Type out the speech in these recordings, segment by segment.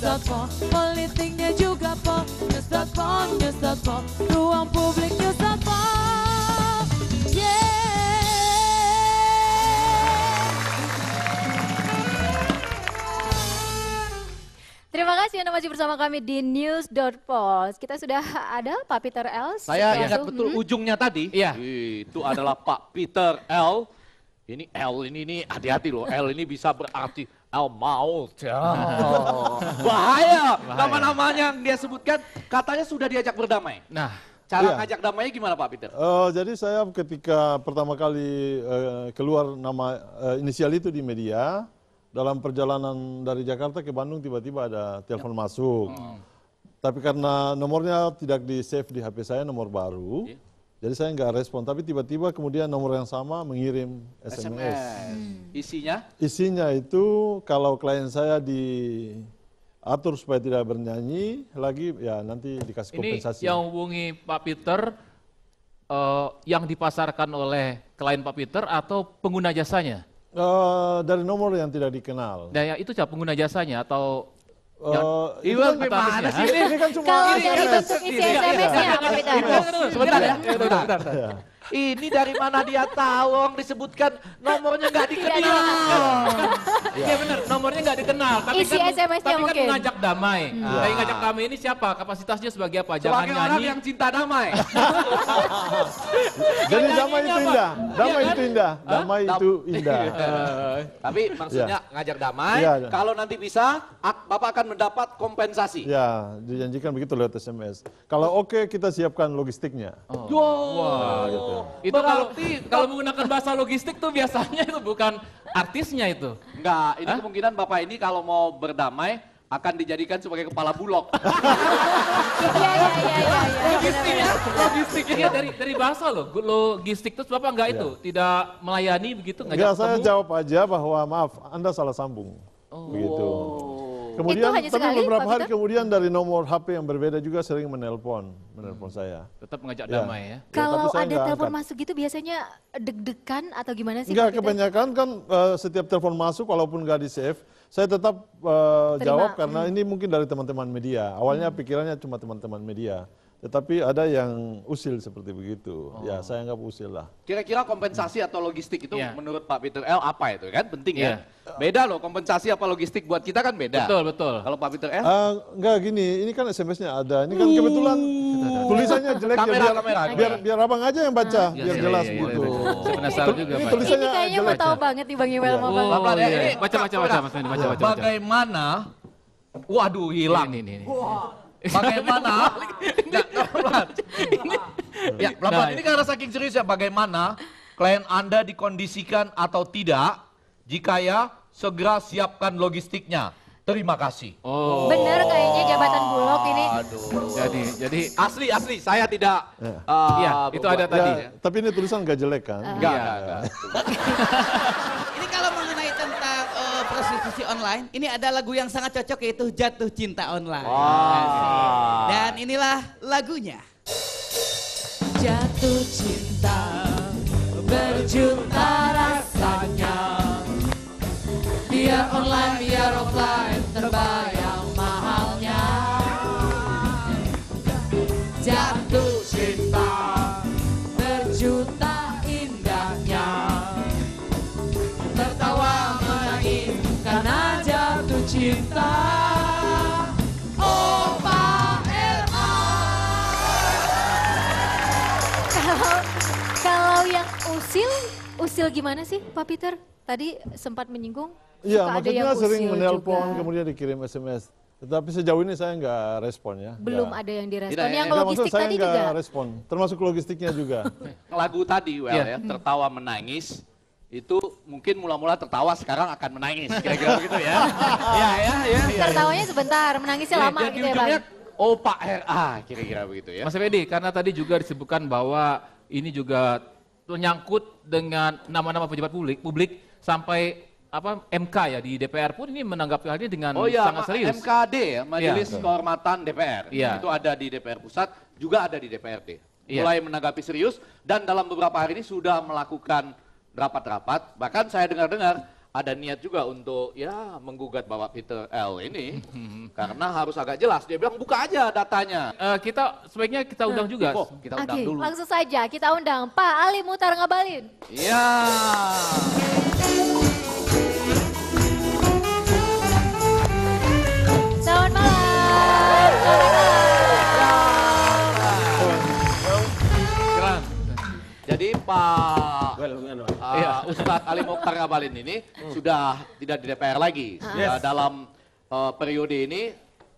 news.com, politiknya juga pop, news.com, ruang publik news.com. Terima kasih Anda masih bersama kami di news.pos. Kita sudah ada Pak Peter L. Saya ingat betul ujungnya tadi. Iya. Itu adalah Pak Peter L. Ini L ini hati-hati loh. L ini bisa berarti L maut. Bahaya. Nama-namanya yang dia sebutkan katanya sudah diajak berdamai. Nah, cara ngajak damainya gimana Pak Peter? Jadi saya ketika pertama kali keluar nama inisial itu di media, dalam perjalanan dari Jakarta ke Bandung tiba-tiba ada telepon masuk. Tapi karena nomornya tidak di-save di HP saya, nomor baru. Jadi saya nggak respon, tapi tiba-tiba kemudian nomor yang sama mengirim SMS. Isinya? Isinya itu kalau klien saya diatur supaya tidak bernyanyi lagi, ya nanti dikasih kompensasi. Ini yang hubungi Pak Peter yang dipasarkan oleh klien Pak Peter atau pengguna jasanya? Dari nomor yang tidak dikenal. Nah, ya, itu siapa pengguna jasanya atau Iwan gimana sih ini kan cuma Kalau dari bentuk isi SMS-nya Pak Peter. Sebentar ya. Ini dari mana dia tahu orang disebutkan nomornya nggak dikenal. Iya benar, nomornya nggak dikenal. Tapi Isi SMS-nya mungkin. kan ngajak damai. Nah, yang ngajak damai ini siapa? Kapasitasnya sebagai apa? Jangan Sebagai orang nyanyi. yang cinta damai. Jadi damai itu indah, damai itu indah, damai itu indah. Tapi maksudnya ngajak damai, Iya. kalau nanti bisa, Bapak akan mendapat kompensasi. Ya, dijanjikan begitu lewat SMS. Kalau oke, kita siapkan logistiknya. Wah, gitu. Itu kalau menggunakan bahasa logistik tuh biasanya itu bukan artisnya itu. Enggak, ini kemungkinan Bapak ini kalau mau berdamai akan dijadikan sebagai kepala bulog. Iya. Logistiknya dari bahasa loh. Logistik itu Bapak enggak itu, tidak melayani begitu Enggak, saya jawab aja bahwa maaf, Anda salah sambung. Begitu. Kemudian, Itu hanya tapi sekali, beberapa Pak hari Peter? kemudian dari nomor HP yang berbeda juga sering menelpon saya. Tetap mengajak damai ya. Kalau tapi saya ada nggak telepon angkat. masuk gitu biasanya deg-degan atau gimana sih? Enggak, Pak Peter? kebanyakan kan setiap telepon masuk walaupun nggak di save, saya tetap jawab karena ini mungkin dari teman-teman media. Awalnya pikirannya cuma teman-teman media. Tetapi ada yang usil seperti begitu. Ya, saya anggap usil lah. Kira-kira kompensasi atau logistik itu Iya. menurut Pak Peter L apa itu kan? Penting Iya. ya. Beda loh kompensasi apa logistik buat kita kan beda. Betul. Kalau Pak Peter L? Enggak gini, ini kan SMS-nya ada. Ini kan kebetulan tulisannya jelek ya, biar abang aja yang baca, biar jelas gitu. Saya penasaran juga, Ini Pak. tulisannya Ini kayaknya mau jelek. tahu banget nih Bang Iwel sama Bang. Pelan-pelan ya, iya. ini Baca, Mas Fendi, baca. Bagaimana? Waduh, hilang. Ini. Bagaimana? Nggak, pelan. Ya, pelan-pelan. Ini karena saking serius ya, bagaimana klien Anda dikondisikan atau tidak? Jika ya, segera siapkan logistiknya. Terima kasih. Oh. Bener kayaknya jabatan Bulog ini. Aduh. Jadi Asli, saya tidak. Iya, itu ada tadi. Ya, tapi ini tulisan nggak jelek kan? Enggak. Ini kalau mengenai tentang prostitusi online, ini ada lagu yang sangat cocok yaitu Jatuh Cinta Online. Wah. Dan inilah lagunya. Jatuh cinta berjuta rasanya, biar online biar offline terbayang mahalnya. Jatuh cinta berjuta indahnya, tertawa menangis karena jatuh cinta. Oh Pak RA. Kalau yang usil gimana sih Pak Peter? Tadi sempat menyinggung. Iya, suka ada maksudnya yang sering usil menelpon juga. kemudian dikirim SMS. Tetapi sejauh ini saya nggak respon ya. Belum Nggak. ada yang direspon. Tidak, Yang Nggak, logistik maksud saya tadi nggak juga. respon, termasuk logistiknya juga. Lagu tadi, ya, tertawa menangis. Itu mungkin mula-mula tertawa, sekarang akan menangis. Kira-kira begitu ya. Ya. Tertawanya sebentar, menangisnya lama Dan gitu ya Bang. ujungnya, oh Pak RA, kira-kira begitu ya. Mas Fendi, karena tadi juga disebutkan bahwa ini juga menyangkut dengan nama-nama pejabat publik sampai MK ya di DPR pun ini menanggapi hal ini dengan sangat serius. MKD ya, Majelis Kehormatan DPR. Iya. Itu ada di DPR Pusat, juga ada di DPRD. Iya. Mulai menanggapi serius dan dalam beberapa hari ini sudah melakukan rapat-rapat. Bahkan saya dengar-dengar ada niat juga untuk ya menggugat Bapak Peter L ini karena harus agak jelas. Dia bilang buka aja datanya. Kita sebaiknya kita undang juga. Info, kita undang Oke, dulu. langsung saja kita undang Pak Ali Muchtar Ngabalin. Iya. Selamat malam. Keren. Jadi Pak Ustadz Ali Muchtar Ngabalin ini sudah tidak di DPR lagi. Sudah dalam periode ini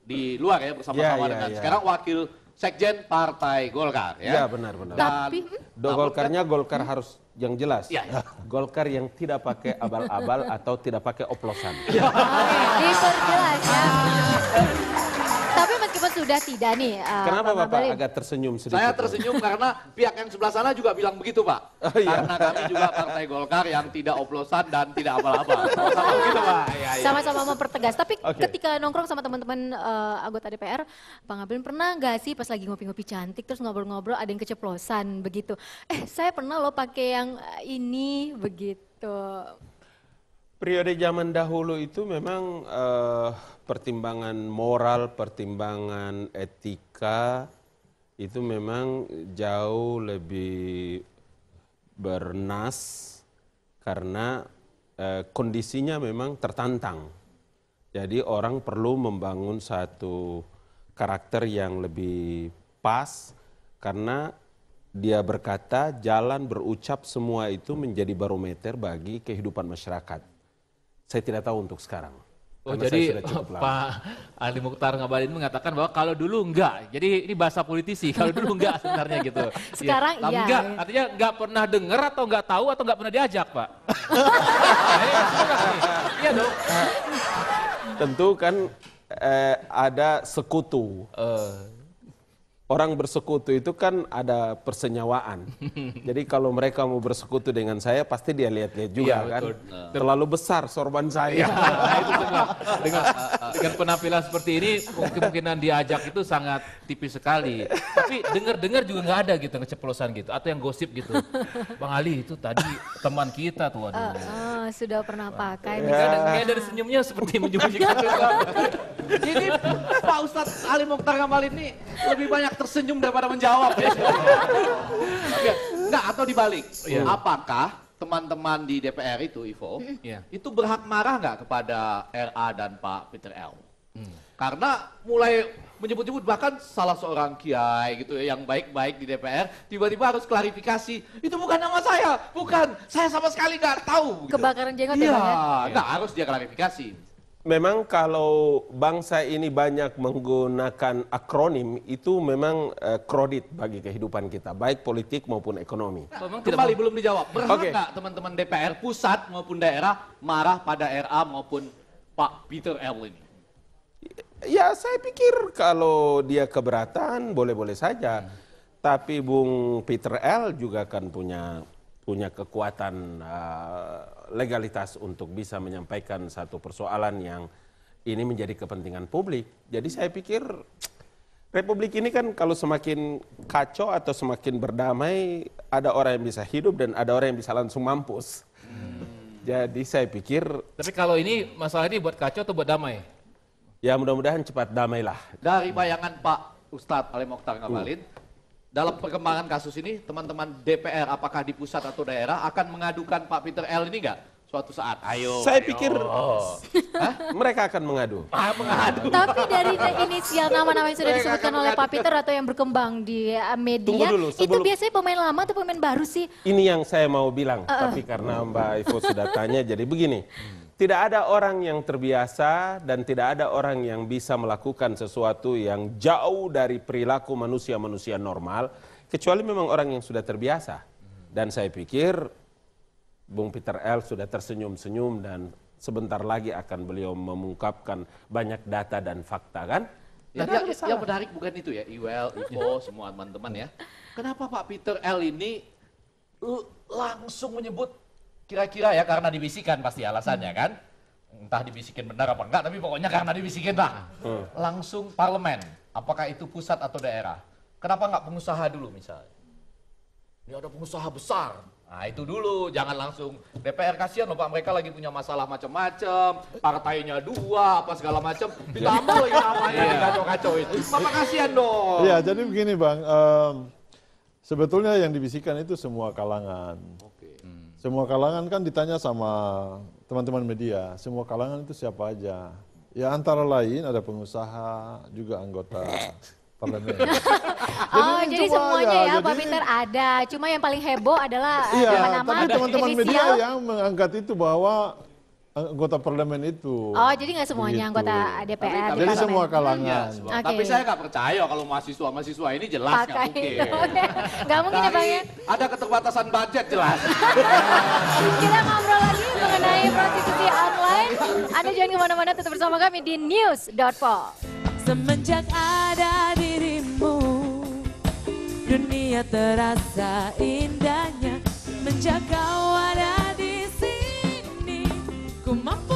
di luar ya bersama-sama dengan sekarang wakil Sekjen Partai Golkar ya. Iya benar-benar. Tapi Golkarnya Golkar harus yang jelas. Iya. Golkar yang tidak pakai abal-abal atau tidak pakai oplosan. oke, diperjelas ya. Tapi meskipun sudah tidak nih. Kenapa Pak Bapak Ngabalin. agak tersenyum sedikit? Saya tersenyum karena pihak yang sebelah sana juga bilang begitu Pak. Oh, iya. Karena kami juga Partai Golkar yang tidak oplosan dan tidak abal-abal. Sama begitu Pak. Iya, iya. Sama-sama mempertegas. Tapi Oke. ketika nongkrong sama teman-teman anggota DPR, Pak Ngabalin pernah nggak sih pas lagi ngopi-ngopi cantik terus ngobrol-ngobrol ada yang keceplosan begitu? Saya pernah loh pakai yang ini begitu. Periode zaman dahulu itu memang pertimbangan moral, pertimbangan etika itu memang jauh lebih bernas karena kondisinya memang tertantang. Jadi orang perlu membangun satu karakter yang lebih pas karena dia berkata jalan berucap semua itu menjadi barometer bagi kehidupan masyarakat. Saya tidak tahu untuk sekarang. Oh, karena jadi saya sudah cukup lama. Pak Ali Muchtar Ngabalin mengatakan bahwa kalau dulu enggak. Jadi ini bahasa politisi, kalau dulu enggak sebenarnya gitu. Sekarang Tapi iya. Enggak, artinya enggak pernah dengar atau enggak tahu atau enggak pernah diajak, Pak. Nah, ini sebenarnya nih. Iya dong. Tentu kan ada sekutu. Orang bersekutu itu kan ada persenyawaan. Jadi kalau mereka mau bersekutu dengan saya pasti dia lihat-lihat juga Iya, kan. betul. Terlalu besar sorban saya. Nah, itu sebenarnya. Dengan penampilan seperti ini kemungkinan diajak itu sangat tipis sekali. Tapi dengar-dengar juga nggak ada gitu keceplosan gitu atau yang gosip gitu. Bang Ali itu tadi teman kita tuh waduh. Sudah pernah pakai. Kayak dari senyumnya seperti menyembunyikan sesuatu. Jadi Pak Ustadz Ali Muchtar Ngabalin ini lebih banyak tersenyum daripada menjawab ya. Enggak, atau dibalik. Apakah teman-teman di DPR itu, Ivo, itu berhak marah nggak kepada RA dan Pak Peter L? Karena mulai menyebut-nyebut bahkan salah seorang kiai gitu ya yang baik-baik di DPR tiba-tiba harus klarifikasi. Itu bukan nama saya, bukan. Saya sama sekali nggak tahu. Gitu. Kebakaran jenggot ya, Iya, Bang, ya? nggak harus dia klarifikasi. Memang kalau bangsa ini banyak menggunakan akronim itu memang kredit bagi kehidupan kita, baik politik maupun ekonomi. Kembali belum dijawab. Berhak Oke. nggak teman-teman DPR pusat maupun daerah marah pada RA maupun Pak Peter L ini? Ya saya pikir kalau dia keberatan boleh-boleh saja. Tapi Bung Peter L juga kan punya kekuatan legalitas untuk bisa menyampaikan satu persoalan yang ini menjadi kepentingan publik. Jadi saya pikir Republik ini kan kalau semakin kacau atau semakin berdamai, ada orang yang bisa hidup dan ada orang yang bisa langsung mampus. Jadi saya pikir Tapi kalau ini masalah ini buat kacau atau buat damai? ya mudah-mudahan cepat damailah. Dari bayangan Pak Ustadz Ali Muchtar Ngabalin, dalam perkembangan kasus ini, teman-teman DPR apakah di pusat atau daerah akan mengadukan Pak Peter L ini nggak suatu saat? Saya pikir mereka akan mengadu. Mengadu. Tapi dari inisial nama-nama yang sudah disebutkan oleh Pak Peter atau yang berkembang di media, Tunggu dulu, itu sebelum- biasanya pemain lama atau pemain baru sih? Ini yang saya mau bilang, tapi karena Mbak Ivo sudah tanya, jadi begini. Tidak ada orang yang terbiasa dan tidak ada orang yang bisa melakukan sesuatu yang jauh dari perilaku manusia-manusia normal, kecuali memang orang yang sudah terbiasa. Dan saya pikir Bung Peter L sudah tersenyum-senyum dan sebentar lagi akan beliau mengungkapkan banyak data dan fakta kan? Ya, yang menarik bukan itu ya, Iwel, Ivo, semua teman-teman ya. Kenapa Pak Peter L ini langsung menyebut kira-kira ya karena dibisikan pasti alasannya kan? Entah dibisikin benar apa enggak, tapi pokoknya karena dibisikin lah. Langsung parlemen, apakah itu pusat atau daerah? Kenapa enggak pengusaha dulu misalnya? Ini ada pengusaha besar. Nah itu dulu, jangan langsung DPR kasihan loh Pak, mereka lagi punya masalah macam-macam, partainya 2, apa segala macam, ditambah lagi namanya kacau-kacau itu. Bapak kasihan dong. Iya, jadi begini Bang, sebetulnya yang dibisikkan itu semua kalangan. Semua kalangan kan ditanya sama teman-teman media, semua kalangan itu siapa aja. Ya antara lain ada pengusaha, juga anggota parlemen. Oh, jadi coba semuanya ya, Pak jadi- Peter ada. Cuma yang paling heboh adalah Iya, nama-nama tapi teman-teman media inisial. yang mengangkat itu bahwa anggota parlemen itu. Oh, jadi nggak semuanya Begitu. anggota DPR. di Jadi parlemen. semua Iya, kalangan. Oke. tapi saya nggak percaya kalau mahasiswa ini jelas nggak Pakai mungkin. itu. Nggak mungkin ya Bang ya. Ada keterbatasan budget jelas. Kita ngobrol lagi mengenai prostitusi online. Anda jangan kemana-mana, tetap bersama kami di news.po. Semenjak ada dirimu, dunia terasa indahnya. Menjak kau ada di sini, ku mampu